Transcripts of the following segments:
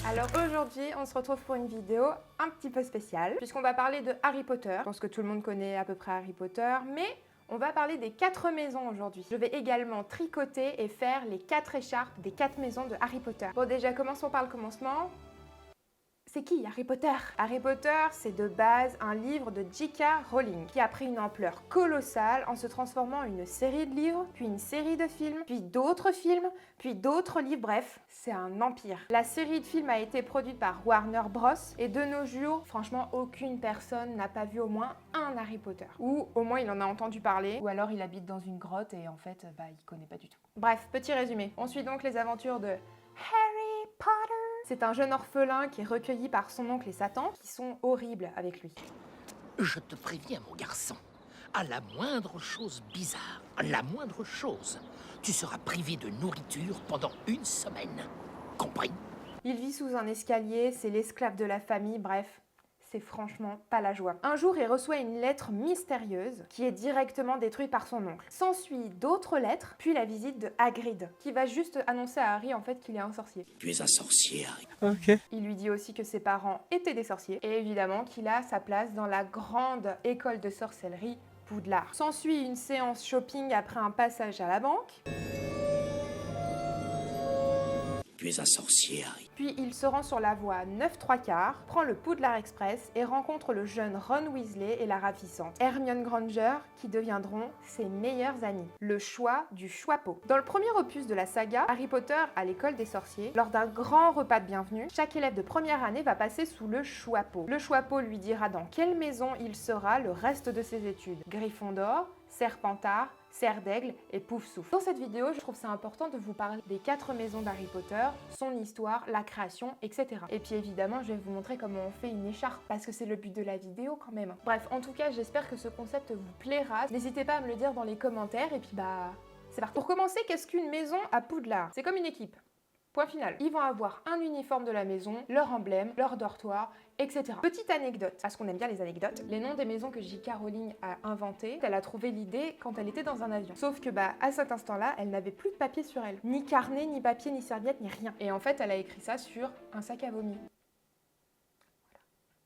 Alors aujourd'hui, on se retrouve pour une vidéo un petit peu spéciale, puisqu'on va parler de Harry Potter. Je pense que tout le monde connaît à peu près Harry Potter, mais on va parler des 4 maisons aujourd'hui. Je vais également tricoter et faire les 4 écharpes des 4 maisons de Harry Potter. Bon déjà, commençons par le commencement. C'est qui Harry Potter? Harry Potter, c'est de base un livre de J.K. Rowling qui a pris une ampleur colossale en se transformant en une série de livres, puis une série de films, puis d'autres films, puis d'autres livres, bref, c'est un empire. La série de films a été produite par Warner Bros. Et de nos jours, franchement, aucune personne n'a pas vu au moins un Harry Potter. Ou au moins il en a entendu parler, ou alors il habite dans une grotte et en fait, il connaît pas du tout. Bref, petit résumé. On suit donc les aventures de Harry Potter. C'est un jeune orphelin qui est recueilli par son oncle et sa tante, qui sont horribles avec lui. Je te préviens, mon garçon, à la moindre chose bizarre, à la moindre chose, tu seras privé de nourriture pendant 1 semaine. Compris? Il vit sous un escalier, c'est l'esclave de la famille, bref. C'est franchement pas la joie. Un jour, il reçoit une lettre mystérieuse qui est directement détruite par son oncle. S'ensuit d'autres lettres, puis la visite de Hagrid, qui va juste annoncer à Harry en fait qu'il est un sorcier. Tu es un sorcier, Harry. Ok. Il lui dit aussi que ses parents étaient des sorciers, et évidemment qu'il a sa place dans la grande école de sorcellerie Poudlard. S'ensuit une séance shopping après un passage à la banque. Tu es un sorcier, Harry. Puis il se rend sur la voie 9 3/4, prend le Poudlard Express et rencontre le jeune Ron Weasley et la ravissante Hermione Granger qui deviendront ses meilleurs amis. Le choix du Choixpeau. Dans le premier opus de la saga, Harry Potter à l'école des sorciers, lors d'un grand repas de bienvenue, chaque élève de première année va passer sous le Choixpeau. Le Choixpeau lui dira dans quelle maison il sera le reste de ses études. Gryffondor, Serpentard, Serre d'Aigle et Poufsouffle. Dans cette vidéo, je trouve ça important de vous parler des 4 maisons d'Harry Potter, son histoire, la création, etc. Et puis évidemment, je vais vous montrer comment on fait une écharpe, parce que c'est le but de la vidéo quand même. Bref, en tout cas, j'espère que ce concept vous plaira. N'hésitez pas à me le dire dans les commentaires, et puis c'est parti. Pour commencer, qu'est-ce qu'une maison à Poudlard? C'est comme une équipe. Point final. Ils vont avoir un uniforme de la maison, leur emblème, leur dortoir, etc. Petite anecdote, parce qu'on aime bien les anecdotes, les noms des maisons que J.K. Rowling a inventées, elle a trouvé l'idée quand elle était dans un avion. Sauf que à cet instant-là, elle n'avait plus de papier sur elle. Ni carnet, ni papier, ni serviette, ni rien. Et en fait, elle a écrit ça sur un sac à vomi.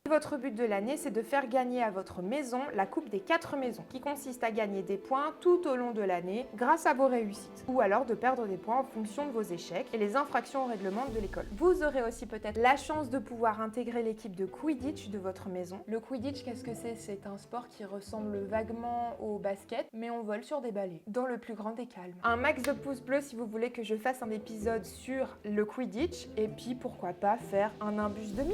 Votre but de l'année, c'est de faire gagner à votre maison la coupe des 4 maisons, qui consiste à gagner des points tout au long de l'année grâce à vos réussites, ou alors de perdre des points en fonction de vos échecs et les infractions au règlement de l'école. Vous aurez aussi peut-être la chance de pouvoir intégrer l'équipe de Quidditch de votre maison. Le Quidditch, qu'est-ce que c'est? C'est un sport qui ressemble vaguement au basket, mais on vole sur des balais, dans le plus grand des calmes. Un max de pouces bleus si vous voulez que je fasse un épisode sur le Quidditch, et puis pourquoi pas faire un Nimbus 2000?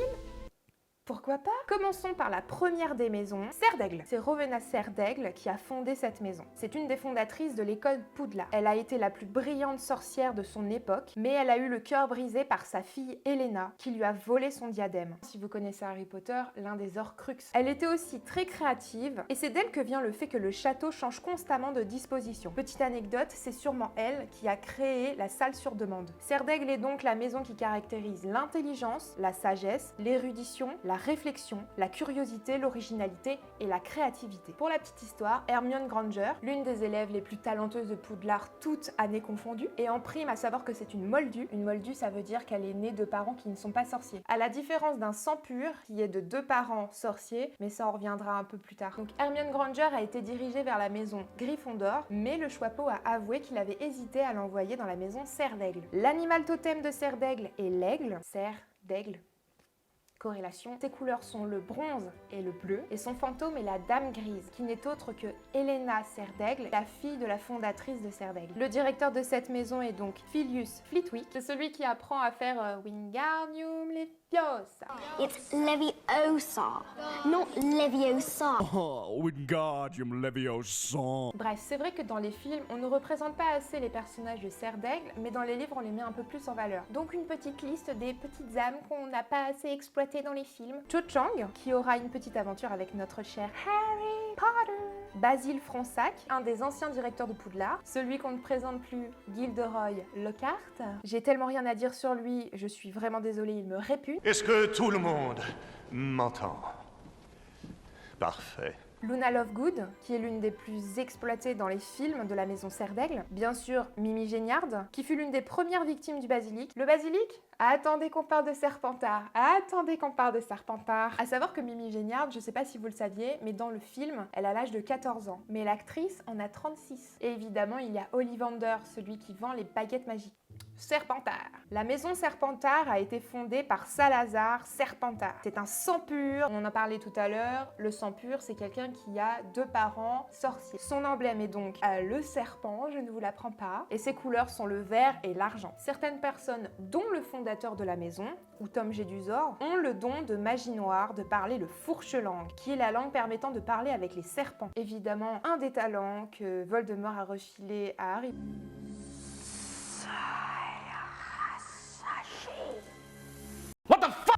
Pourquoi pas? Commençons par la première des maisons, Serre d'Aigle. C'est Rowena Serre d'Aigle qui a fondé cette maison. C'est une des fondatrices de l'école Poudlard. Elle a été la plus brillante sorcière de son époque, mais elle a eu le cœur brisé par sa fille Helena, qui lui a volé son diadème. Si vous connaissez Harry Potter, l'un des Horcruxes. Elle était aussi très créative, et c'est d'elle que vient le fait que le château change constamment de disposition. Petite anecdote, c'est sûrement elle qui a créé la salle sur demande. Serre d'Aigle est donc la maison qui caractérise l'intelligence, la sagesse, l'érudition, la réflexion, la curiosité, l'originalité et la créativité. Pour la petite histoire, Hermione Granger, l'une des élèves les plus talentueuses de Poudlard, toutes années confondues, et en prime à savoir que c'est une moldue. Une moldue, ça veut dire qu'elle est née de parents qui ne sont pas sorciers. À la différence d'un sang pur, qui est de 2 parents sorciers, mais ça en reviendra un peu plus tard. Donc Hermione Granger a été dirigée vers la maison Gryffondor, mais le Choixpeau a avoué qu'il avait hésité à l'envoyer dans la maison Serre d'Aigle. L'animal totem de Serre d'Aigle est l'aigle. Serre d'Aigle. Corrélation. Ses couleurs sont le bronze et le bleu, et son fantôme est la Dame Grise, qui n'est autre que Helena Serre d'Aigle, la fille de la fondatrice de Serre d'Aigle. Le directeur de cette maison est donc Filius Flitwick, c'est celui qui apprend à faire Wingardium Leviosa. It's Leviosa, not Leviosa. Oh, Wingardium Leviosa. Bref, c'est vrai que dans les films, on ne représente pas assez les personnages de Serre d'Aigle, mais dans les livres, on les met un peu plus en valeur. Donc une petite liste des petites âmes qu'on n'a pas assez exploitées dans les films. Cho Chang, qui aura une petite aventure avec notre cher Harry Potter. Basil Fronsac, un des anciens directeurs de Poudlard, celui qu'on ne présente plus, Gilderoy Lockhart. J'ai tellement rien à dire sur lui, je suis vraiment désolée, il me répugne. Est-ce que tout le monde m'entend? Parfait. Luna Lovegood, qui est l'une des plus exploitées dans les films de la maison Serre d'Aigle. Bien sûr, Mimi Géniard, qui fut l'une des premières victimes du basilic. Le basilic ? Attendez qu'on parle de Serpentard. Attendez qu'on parle de Serpentard. À savoir que Mimi Géniard, je sais pas si vous le saviez, mais dans le film, elle a l'âge de 14 ans. Mais l'actrice en a 36. Et évidemment, il y a Ollivander, celui qui vend les baguettes magiques. Serpentard. La maison Serpentard a été fondée par Salazar Serpentard. C'est un sang pur, on en parlait tout à l'heure. Le sang pur, c'est quelqu'un qui a 2 parents sorciers. Son emblème est donc le serpent, je ne vous l'apprends pas, et ses couleurs sont le vert et l'argent. Certaines personnes, dont le fondateur de la maison, ou Tom Jedusor, ont le don de magie noire de parler le fourche-langue, qui est la langue permettant de parler avec les serpents. Évidemment, un des talents que Voldemort a refilé à Harry.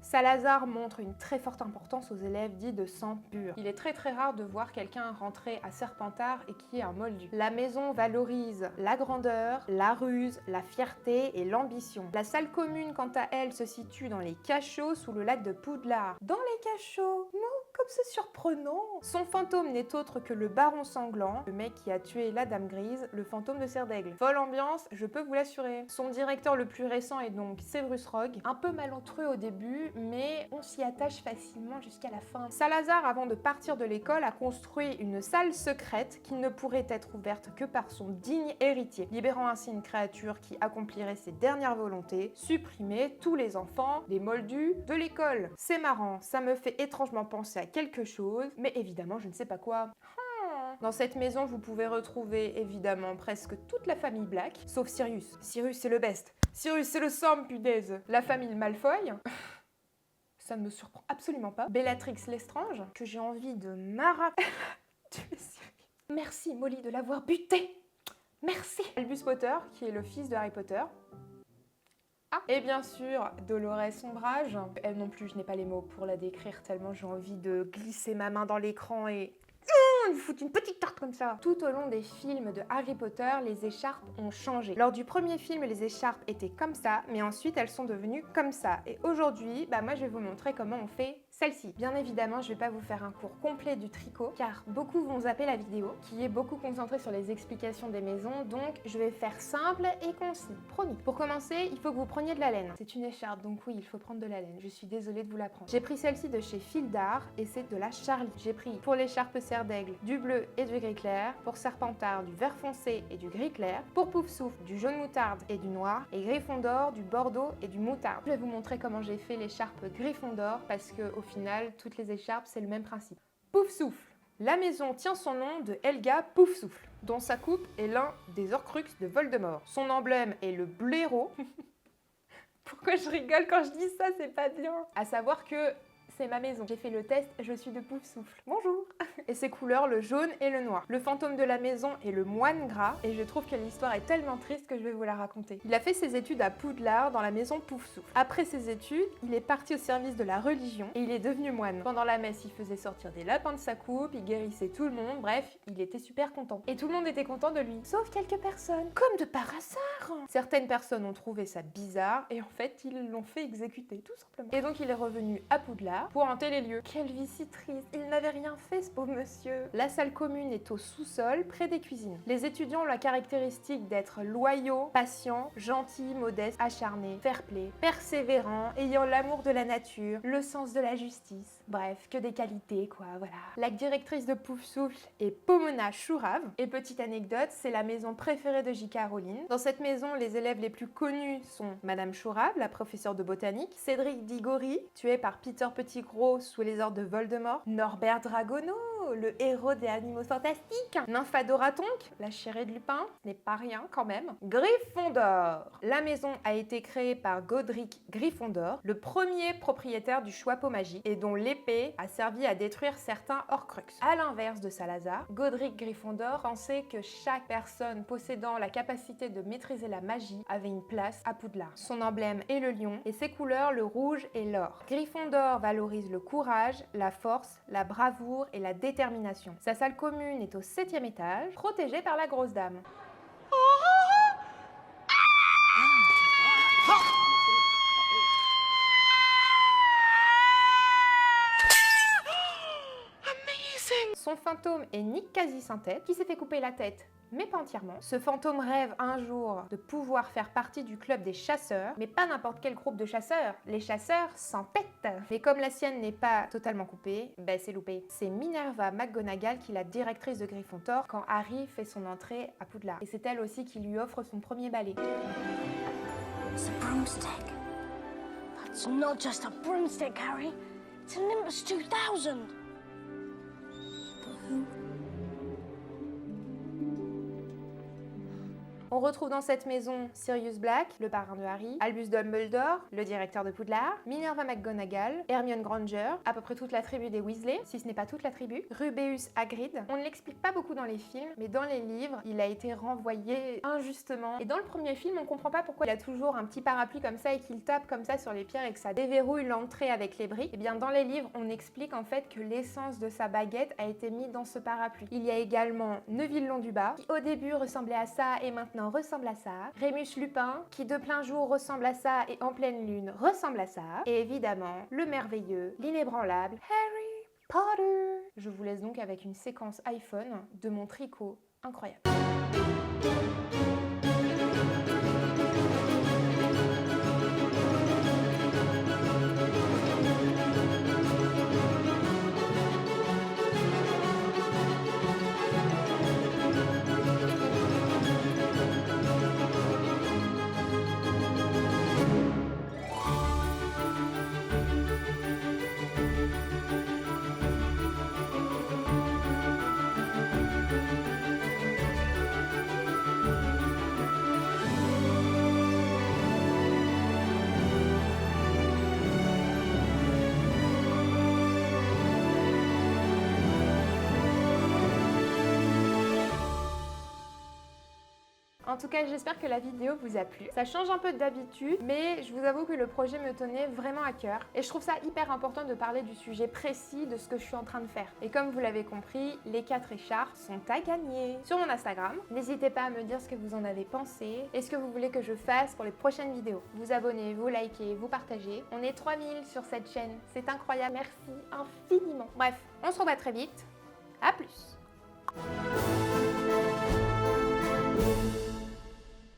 Salazar montre une très forte importance aux élèves dits de sang pur. Il est très rare de voir quelqu'un rentrer à Serpentard et qui est un moldu. La maison valorise la grandeur, la ruse, la fierté et l'ambition. La salle commune, quant à elle, se situe dans les cachots sous le lac de Poudlard. Dans les cachots? Non, comme c'est surprenant! Son fantôme n'est autre que le baron sanglant, le mec qui a tué la dame grise, le fantôme de Serre d'Aigle. Folle ambiance, je peux vous l'assurer. Son directeur le plus récent est donc Severus Rogue, un peu malentreux au début, mais on s'y attache facilement jusqu'à la fin. Salazar, avant de partir de l'école, a construit une salle secrète qui ne pourrait être ouverte que par son digne héritier, libérant ainsi une créature qui accomplirait ses dernières volontés, supprimer tous les enfants, les moldus, de l'école. C'est marrant, ça me fait étrangement penser à quelque chose, mais évidemment je ne sais pas quoi. Dans cette maison, vous pouvez retrouver évidemment presque toute la famille Black, sauf Sirius. Sirius c'est le best. Sirius c'est le sang, punaise. La famille Malfoy. Ça ne me surprend absolument pas. Bellatrix Lestrange, que j'ai envie de m'arracher. Merci Molly de l'avoir buté. Merci. Albus Potter, qui est le fils de Harry Potter. Ah. Et bien sûr, Dolores Sombrage. Elle non plus, je n'ai pas les mots pour la décrire tellement j'ai envie de glisser ma main dans l'écran et... lui foutre une petite tarte comme ça. Tout au long des films de Harry Potter, les écharpes ont changé. Lors du premier film, les écharpes étaient comme ça, mais ensuite elles sont devenues comme ça. Et aujourd'hui, moi je vais vous montrer comment on fait celle-ci. Bien évidemment, je vais pas vous faire un cours complet du tricot, car beaucoup vont zapper la vidéo, qui est beaucoup concentrée sur les explications des maisons, donc je vais faire simple et concis, promis. Pour commencer, il faut que vous preniez de la laine. C'est une écharpe, donc oui, il faut prendre de la laine. Je suis désolée de vous la prendre. J'ai pris celle-ci de chez Fil d'Art, et c'est de la Charlie. J'ai pris pour l'écharpe Serre d'Aigle du bleu et du gris clair, pour Serpentard du vert foncé et du gris clair, pour Poufsouffle du jaune moutarde et du noir, et Gryffondor du bordeaux et du moutarde. Je vais vous montrer comment j'ai fait l'écharpe Gryffondor, parce que au final, toutes les écharpes, c'est le même principe. Poufsouffle. La maison tient son nom de Helga Poufsouffle, dont sa coupe est l'un des Horcruxes de Voldemort. Son emblème est le blaireau. Pourquoi je rigole quand je dis ça, c'est pas bien. À savoir que c'est ma maison. J'ai fait le test, je suis de Poufsouffle. Bonjour. Et ses couleurs, le jaune et le noir. Le fantôme de la maison est le moine gras, et je trouve que l'histoire est tellement triste que je vais vous la raconter. Il a fait ses études à Poudlard, dans la maison Poufsouffle. Après ses études, il est parti au service de la religion, et il est devenu moine. Pendant la messe, il faisait sortir des lapins de sa coupe, il guérissait tout le monde, bref, il était super content. Et tout le monde était content de lui, sauf quelques personnes. Comme de par hasard. Certaines personnes ont trouvé ça bizarre, et en fait, ils l'ont fait exécuter, tout simplement. Et donc, il est revenu à Poudlard pour hanter les lieux. Quelle vie si triste, il n'avait rien fait ce pauvre monsieur. La salle commune est au sous-sol, près des cuisines. Les étudiants ont la caractéristique d'être loyaux, patients, gentils, modestes, acharnés, fair-play, persévérants, ayant l'amour de la nature, le sens de la justice. Bref, que des qualités quoi, voilà. La directrice de Poufsouffle est Pomona Chourave. Et petite anecdote, c'est la maison préférée de J.K. Rowling. Dans cette maison, les élèves les plus connus sont Madame Chourave, la professeure de botanique, Cédric Diggory, tué par Peter Pettigrew sous les ordres de Voldemort, Norbert Dragono, le héros des Animaux Fantastiques, Nymphadora Tonk, la chérie de Lupin, ce n'est pas rien quand même, Gryffondor. La maison a été créée par Godric Gryffondor, le premier propriétaire du Choixpeau magique et dont l'épée a servi à détruire certains Horcruxes. À l'inverse de Salazar, Godric Gryffondor pensait que chaque personne possédant la capacité de maîtriser la magie avait une place à Poudlard. Son emblème est le lion et ses couleurs le rouge et l'or. Gryffondor valorise le courage, la force, la bravoure et la détermination. Sa salle commune est au 7e étage, protégée par la grosse dame. Son fantôme est Nick quasi sans tête, qui s'est fait couper la tête mais pas entièrement. Ce fantôme rêve un jour de pouvoir faire partie du club des chasseurs, mais pas n'importe quel groupe de chasseurs, les chasseurs sans tête. Mais comme la sienne n'est pas totalement coupée, ben c'est loupé. C'est Minerva McGonagall qui est la directrice de Gryffondor quand Harry fait son entrée à Poudlard. Et c'est elle aussi qui lui offre son premier balai. It's a broomstick. That's not just a broomstick, Harry. It's a Nimbus 2000. On retrouve dans cette maison Sirius Black, le parrain de Harry, Albus Dumbledore, le directeur de Poudlard, Minerva McGonagall, Hermione Granger, à peu près toute la tribu des Weasley, si ce n'est pas toute la tribu, Rubeus Hagrid. On ne l'explique pas beaucoup dans les films, mais dans les livres, il a été renvoyé injustement. Et dans le premier film, on comprend pas pourquoi il a toujours un petit parapluie comme ça et qu'il tape comme ça sur les pierres et que ça déverrouille l'entrée avec les briques. Et bien dans les livres, on explique en fait que l'essence de sa baguette a été mise dans ce parapluie. Il y a également Neville Londubat, qui au début ressemblait à ça et maintenant ressemble à ça, Rémus Lupin qui de plein jour ressemble à ça et en pleine lune ressemble à ça, et évidemment le merveilleux, l'inébranlable Harry Potter. Je vous laisse donc avec une séquence iPhone de mon tricot incroyable. En tout cas, j'espère que la vidéo vous a plu. Ça change un peu d'habitude, mais je vous avoue que le projet me tenait vraiment à cœur. Et je trouve ça hyper important de parler du sujet précis de ce que je suis en train de faire. Et comme vous l'avez compris, les 4 écharpes sont à gagner sur mon Instagram. N'hésitez pas à me dire ce que vous en avez pensé et ce que vous voulez que je fasse pour les prochaines vidéos. Vous abonnez, vous likez, vous partagez. On est 3000 sur cette chaîne. C'est incroyable. Merci infiniment. Bref, on se revoit très vite. À plus.